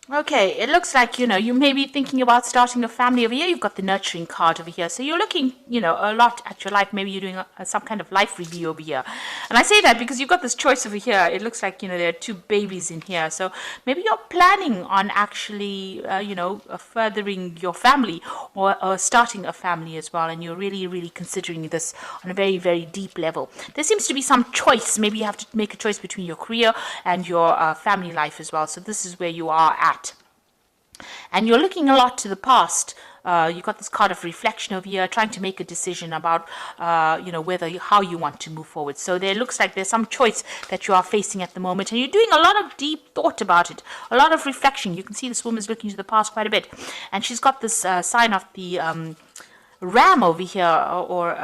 Okay, it looks like, you may be thinking about starting a family over here. You've got the nurturing card over here. So you're looking, a lot at your life. Maybe you're doing some kind of life review over here. And I say that because you've got this choice over here. It looks like, there are two babies in here. So maybe you're planning on actually, furthering your family or starting a family as well. And you're really, really considering this on a very, very deep level. There seems to be some choice. Maybe you have to make a choice between your career and your family life as well. So this is where you are at. And you're looking a lot to the past. You've got this card of reflection over here, trying to make a decision about, how you want to move forward. So there looks like there's some choice that you are facing at the moment, and you're doing a lot of deep thought about it, a lot of reflection. You can see this woman's looking to the past quite a bit, and she's got this sign of the ram over here, or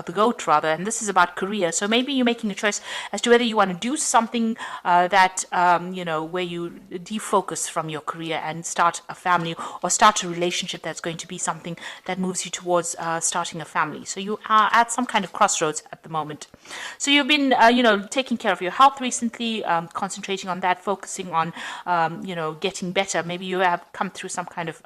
the goat rather, and this is about career. So maybe you're making a choice as to whether you want to do something that where you defocus from your career and start a family, or start a relationship that's going to be something that moves you towards starting a family. So you are at some kind of crossroads at the moment. So you've been taking care of your health recently, concentrating on that, focusing on getting better. Maybe you have come through some kind of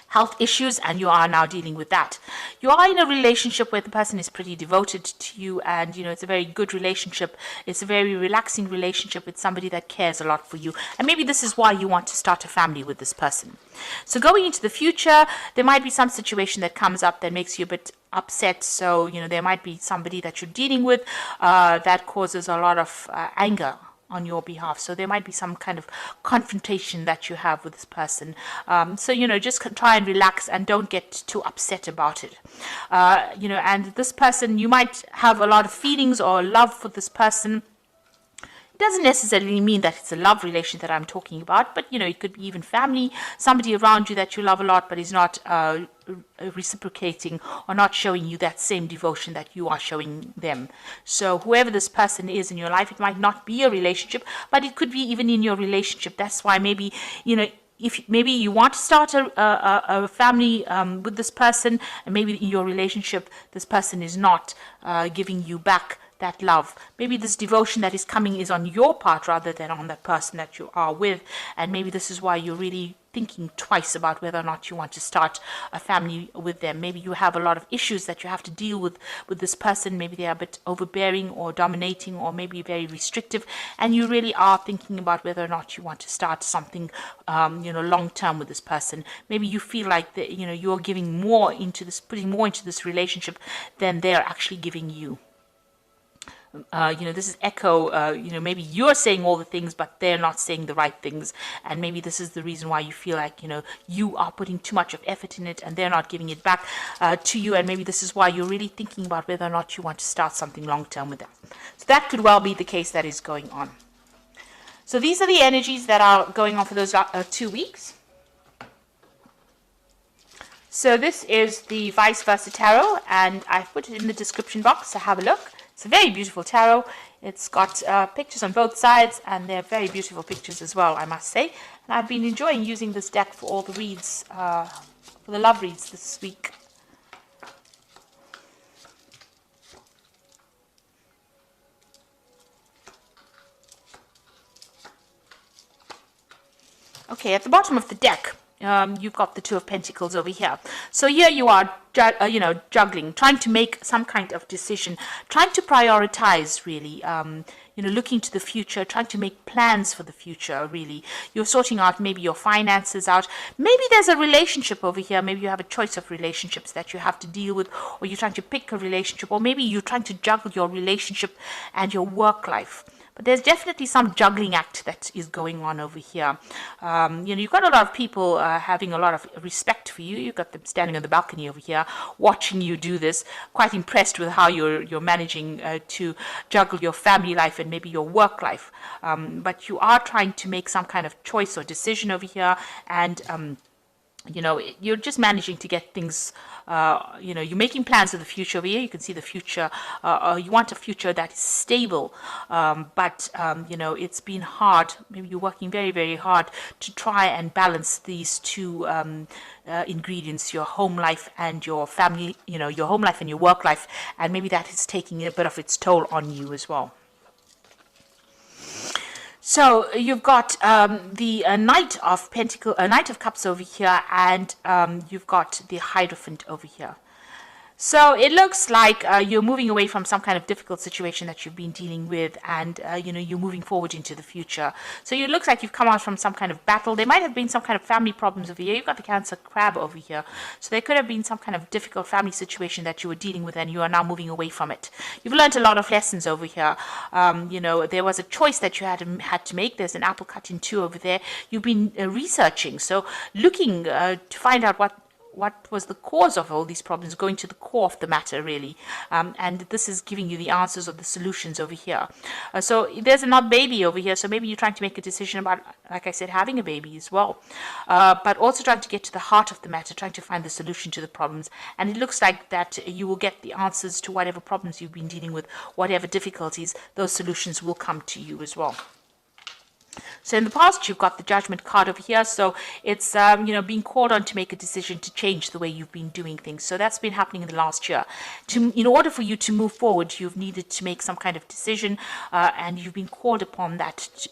health issues, and you are now dealing with that. You are in a relationship where the person is pretty devoted to you, and it's a very good relationship. It's a very relaxing relationship with somebody that cares a lot for you, and maybe this is why you want to start a family with this person. So going into the future, there might be some situation that comes up that makes you a bit upset. So there might be somebody that you're dealing with that causes a lot of anger on your behalf. So there might be some kind of confrontation that you have with this person. So, just try and relax and don't get too upset about it. And this person, you might have a lot of feelings or love for this person. Doesn't necessarily mean that it's a love relation that I'm talking about, but it could be even family, somebody around you that you love a lot but is not reciprocating or not showing you that same devotion that you are showing them. So whoever this person is in your life, it might not be a relationship, but it could be even in your relationship. That's why maybe if maybe you want to start a family with this person, and maybe in your relationship this person is not giving you back that love. Maybe this devotion that is coming is on your part rather than on that person that you are with, and maybe this is why you're really thinking twice about whether or not you want to start a family with them. Maybe you have a lot of issues that you have to deal with this person. Maybe they are a bit overbearing or dominating, or maybe very restrictive, and you really are thinking about whether or not you want to start something long term with this person. Maybe you feel like that you're giving more into this, putting more into this relationship than they're actually giving you. This is echo, maybe you're saying all the things, but they're not saying the right things. And maybe this is the reason why you feel like, you are putting too much of effort in it and they're not giving it back to you. And maybe this is why you're really thinking about whether or not you want to start something long term with them. So that could well be the case that is going on. So these are the energies that are going on for those 2 weeks. So this is the Vice Versa Tarot, and I've put it in the description box, so have a look. It's a very beautiful tarot. It's got pictures on both sides, and they're very beautiful pictures as well, I must say. And I've been enjoying using this deck for all the reads, for the love reads this week. Okay, at the bottom of the deck, you've got the Two of Pentacles over here. So here you are, juggling, trying to make some kind of decision, trying to prioritize, really, looking to the future, trying to make plans for the future, really. You're sorting out maybe your finances out. Maybe there's a relationship over here. Maybe you have a choice of relationships that you have to deal with, or you're trying to pick a relationship, or maybe you're trying to juggle your relationship and your work life. But there's definitely some juggling act that is going on over here. You've got a lot of people having a lot of respect for you. You've got them standing on the balcony over here, watching you do this, quite impressed with how you're managing to juggle your family life and maybe your work life. But you are trying to make some kind of choice or decision over here, and you're just managing to get things, you're making plans for the future over here. You can see the future, you want a future that is stable, but it's been hard. Maybe you're working very, very hard to try and balance these two ingredients, your home life and your family, your home life and your work life, and maybe that is taking a bit of its toll on you as well. So you've got the Knight of Cups over here, and you've got the Hierophant over here. So it looks like you're moving away from some kind of difficult situation that you've been dealing with, and you're moving forward into the future. So it looks like you've come out from some kind of battle. There might have been some kind of family problems over here. You've got the Cancer Crab over here. So there could have been some kind of difficult family situation that you were dealing with, and you are now moving away from it. You've learned a lot of lessons over here. There was a choice that you had to make. There's an apple cut in two over there. You've been researching, so looking to find out what was the cause of all these problems, going to the core of the matter, really. And this is giving you the answers or the solutions over here. So there's another baby over here. So maybe you're trying to make a decision about, like I said, having a baby as well. But also trying to get to the heart of the matter, trying to find the solution to the problems. And it looks like that you will get the answers to whatever problems you've been dealing with, whatever difficulties, those solutions will come to you as well. So in the past, you've got the Judgment card over here. So it's, being called on to make a decision to change the way you've been doing things. So that's been happening in the last year. In order for you to move forward, you've needed to make some kind of decision, and you've been called upon that,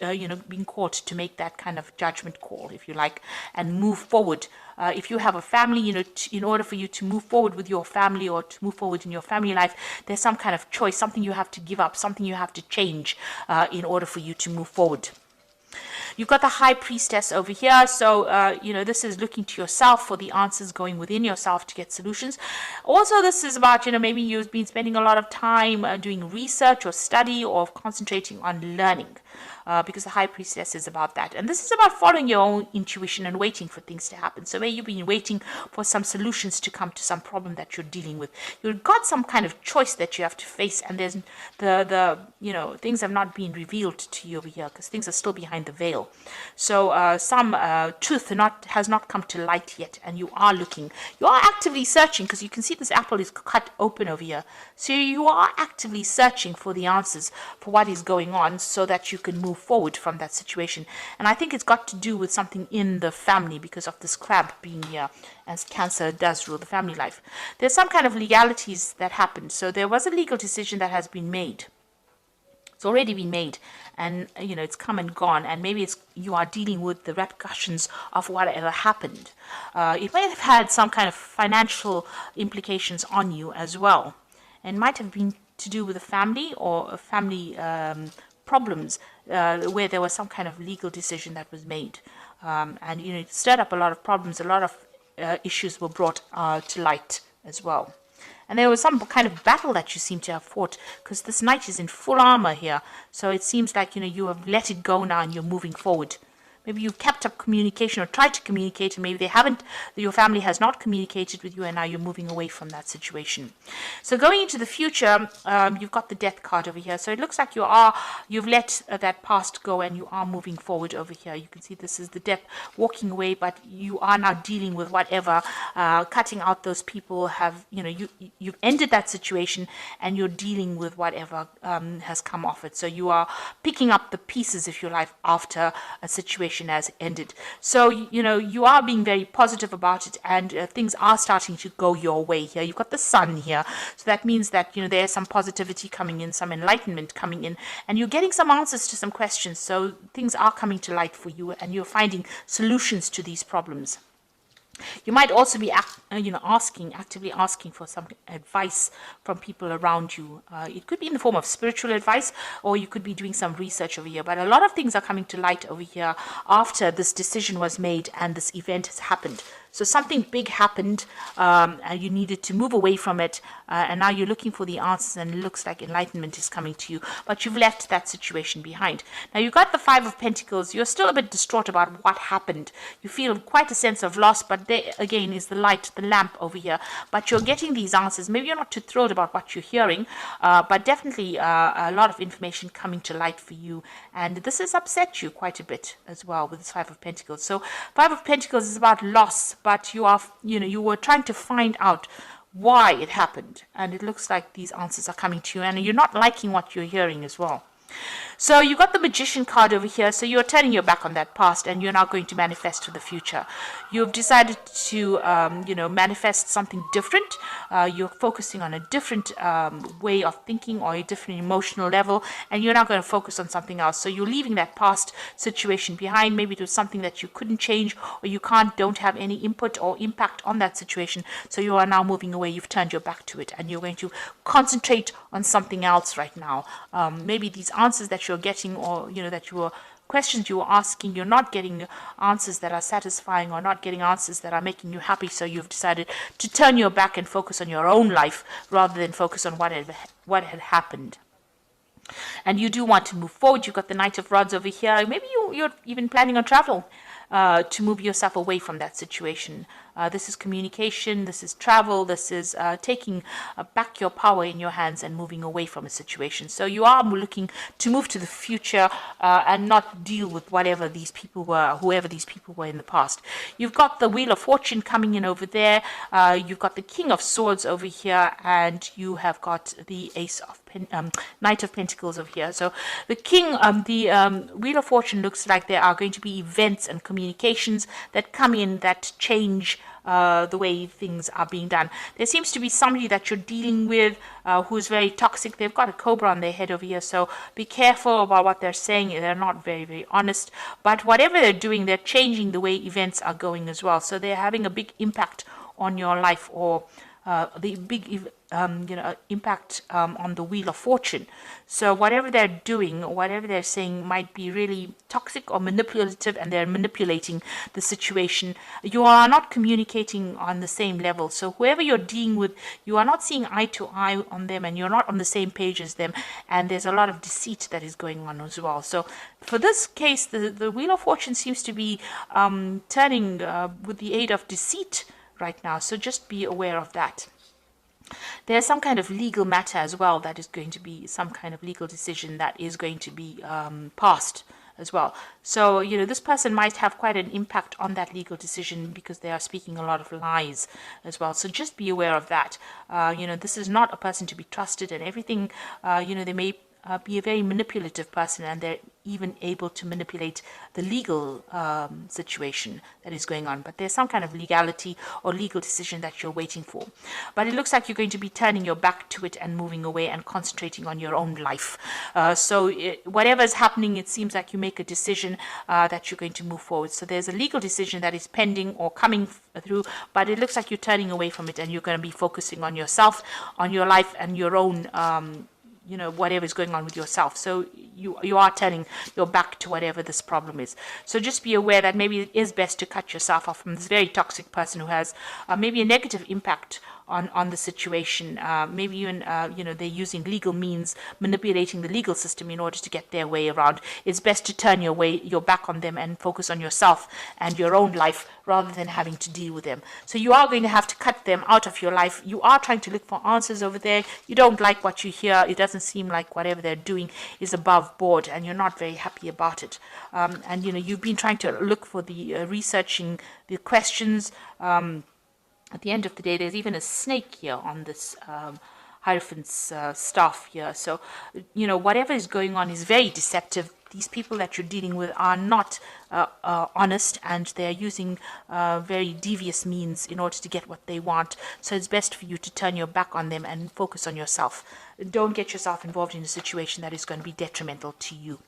being called to make that kind of judgment call, if you like, and move forward. If you have a family, in order for you to move forward with your family or to move forward in your family life, there's some kind of choice, something you have to give up, something you have to change in order for you to move forward. You've got the High Priestess over here. So, this is looking to yourself for the answers, going within yourself to get solutions. Also, this is about, maybe you've been spending a lot of time doing research or study or concentrating on learning. Because the High Priestess is about that. And this is about following your own intuition and waiting for things to happen. So maybe you've been waiting for some solutions to come to some problem that you're dealing with. You've got some kind of choice that you have to face, and there's things have not been revealed to you over here because things are still behind the veil. So some truth has not come to light yet, and you are looking. You are actively searching, because you can see this apple is cut open over here. So you are actively searching for the answers for what is going on so that you can move forward from that situation. And I think it's got to do with something in the family because of this crab being here, as Cancer does rule the family life. There's some kind of legalities that happened. So there was a legal decision that has been made. It's already been made, and it's come and gone, and maybe you are dealing with the repercussions of whatever happened. It might have had some kind of financial implications on you as well, and might have been to do with a family or a family problems where there was some kind of legal decision that was made, and it stirred up a lot of problems. A lot of issues were brought to light as well. And there was some kind of battle that you seem to have fought, because this knight is in full armor here. So it seems like, you have let it go now and you're moving forward. Maybe you've kept up communication or tried to communicate, and maybe your family has not communicated with you, and now you're moving away from that situation. So going into the future, you've got the Death card over here. So it looks like you've let that past go, and you are moving forward over here. You can see this is the Death walking away, but you are now dealing with whatever, cutting out those people you've ended that situation, and you're dealing with whatever has come off it. So you are picking up the pieces, if you like, after a situation has ended. So you are being very positive about it, and things are starting to go your way here. You've got the Sun here, so that means that there's some positivity coming in, some enlightenment coming in, and you're getting some answers to some questions. So things are coming to light for you, and you're finding solutions to these problems. You might also be actively asking for some advice from people around you. It could be in the form of spiritual advice, or you could be doing some research over here. But a lot of things are coming to light over here after this decision was made and this event has happened. So something big happened, and you needed to move away from it, and now you're looking for the answers, and it looks like enlightenment is coming to you, but you've left that situation behind. Now you've got the Five of Pentacles. You're still a bit distraught about what happened. You feel quite a sense of loss, but there again is the light, the lamp over here. But you're getting these answers. Maybe you're not too thrilled about what you're hearing, but definitely a lot of information coming to light for you, and this has upset you quite a bit as well with this Five of Pentacles. So Five of Pentacles is about loss, but you were trying to find out why it happened, and it looks like these answers are coming to you, and you're not liking what you're hearing as well. So you got the Magician card over here. So you're turning your back on that past, and you're now going to manifest for the future. You've decided to, manifest something different. You're focusing on a different way of thinking or a different emotional level, and you're not going to focus on something else. So you're leaving that past situation behind. Maybe it was something that you couldn't change, or you don't have any input or impact on that situation. So you are now moving away. You've turned your back to it, and you're going to concentrate on something else right now. Maybe these answers that you're getting, or that you were questions you were asking, you're not getting answers that are satisfying, or not getting answers that are making you happy. So you've decided to turn your back and focus on your own life rather than focus on what had happened. And you do want to move forward. You've got the Knight of Rods over here. Maybe you're even planning on travel to move yourself away from that situation. This is communication, this is travel, this is taking back your power in your hands and moving away from a situation. So you are looking to move to the future and not deal with whoever these people were in the past. You've got the Wheel of Fortune coming in over there. You've got the King of Swords over here, and you have got the Knight of Pentacles over here. So the Wheel of Fortune looks like there are going to be events and communications that come in that change the way things are being done. There seems to be somebody that you're dealing with who's very toxic. They've got a cobra on their head over here, so be careful about what they're saying. They're not very, very honest. But whatever they're doing, they're changing the way events are going as well. So they're having a big impact on your life, or the big impact on the Wheel of Fortune. So whatever they're doing, whatever they're saying might be really toxic or manipulative, and they're manipulating the situation. You are not communicating on the same level. So whoever you're dealing with, you are not seeing eye to eye on them, and you're not on the same page as them, and there's a lot of deceit that is going on as well. So for this case, the Wheel of Fortune seems to be turning with the aid of deceit right now. So just be aware of that. There's some kind of legal matter as well that is going to be some kind of legal decision that is going to be passed as well. So, this person might have quite an impact on that legal decision because they are speaking a lot of lies as well. So just be aware of that. This is not a person to be trusted, and everything, they may be a very manipulative person, and they're even able to manipulate the legal situation that is going on. But there's some kind of legality or legal decision that you're waiting for. But it looks like you're going to be turning your back to it and moving away and concentrating on your own life. Whatever is happening, it seems like you make a decision that you're going to move forward. So there's a legal decision that is pending or coming through, but it looks like you're turning away from it, and you're going to be focusing on yourself, on your life, and your own whatever is going on with yourself. So you are turning your back to whatever this problem is. So just be aware that maybe it is best to cut yourself off from this very toxic person who has maybe a negative impact on the situation. Maybe even, they're using legal means, manipulating the legal system in order to get their way around. It's best to turn your back on them and focus on yourself and your own life rather than having to deal with them. So you are going to have to cut them out of your life. You are trying to look for answers over there. You don't like what you hear. It doesn't seem like whatever they're doing is above board, and you're not very happy about it. And you've been trying to look for the researching the questions. At the end of the day, there's even a snake here on this Hierophant's staff here. So, whatever is going on is very deceptive. These people that you're dealing with are not honest, and they're using very devious means in order to get what they want. So it's best for you to turn your back on them and focus on yourself. Don't get yourself involved in a situation that is going to be detrimental to you.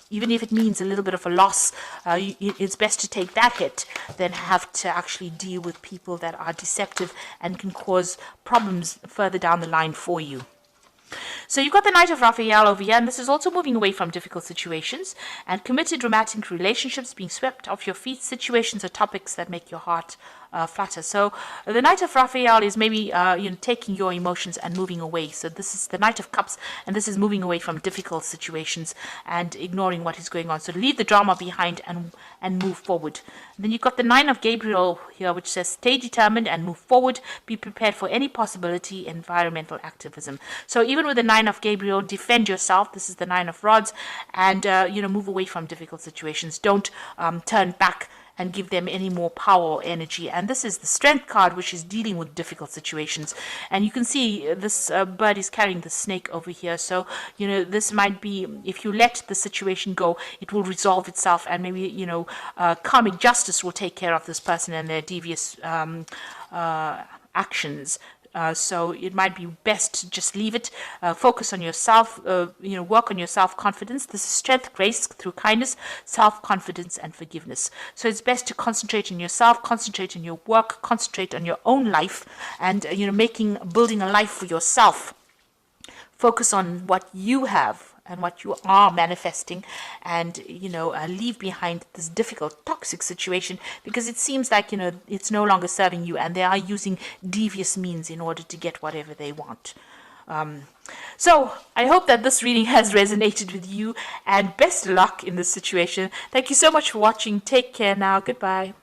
Even if it means a little bit of a loss, it's best to take that hit than have to actually deal with people that are deceptive and can cause problems further down the line for you. So you've got the Knight of Raphael over here, and this is also moving away from difficult situations and committed romantic relationships, being swept off your feet, situations or topics that make your heart flutter. So the Knight of Raphael is maybe taking your emotions and moving away. So this is the Knight of Cups, and this is moving away from difficult situations and ignoring what is going on. So leave the drama behind and move forward. And then you've got the Nine of Gabriel here, which says stay determined and move forward. Be prepared for any possibility, environmental activism. So even with the Nine of Gabriel, defend yourself. This is the Nine of Rods, and move away from difficult situations. Don't turn back and give them any more power or energy. And this is the Strength card, which is dealing with difficult situations. And you can see this bird is carrying the snake over here. So, this might be, if you let the situation go, it will resolve itself, and maybe, karmic justice will take care of this person and their devious actions. So it might be best to just leave it, focus on yourself, work on your self-confidence. This is strength, grace through kindness, self-confidence, and forgiveness. So it's best to concentrate on yourself, concentrate on your work, concentrate on your own life, and, building a life for yourself. Focus on what you have and what you are manifesting, and leave behind this difficult, toxic situation, because it seems like it's no longer serving you, and they are using devious means in order to get whatever they want. So I hope that this reading has resonated with you, and best luck in this situation. Thank you so much for watching. Take care now. Goodbye.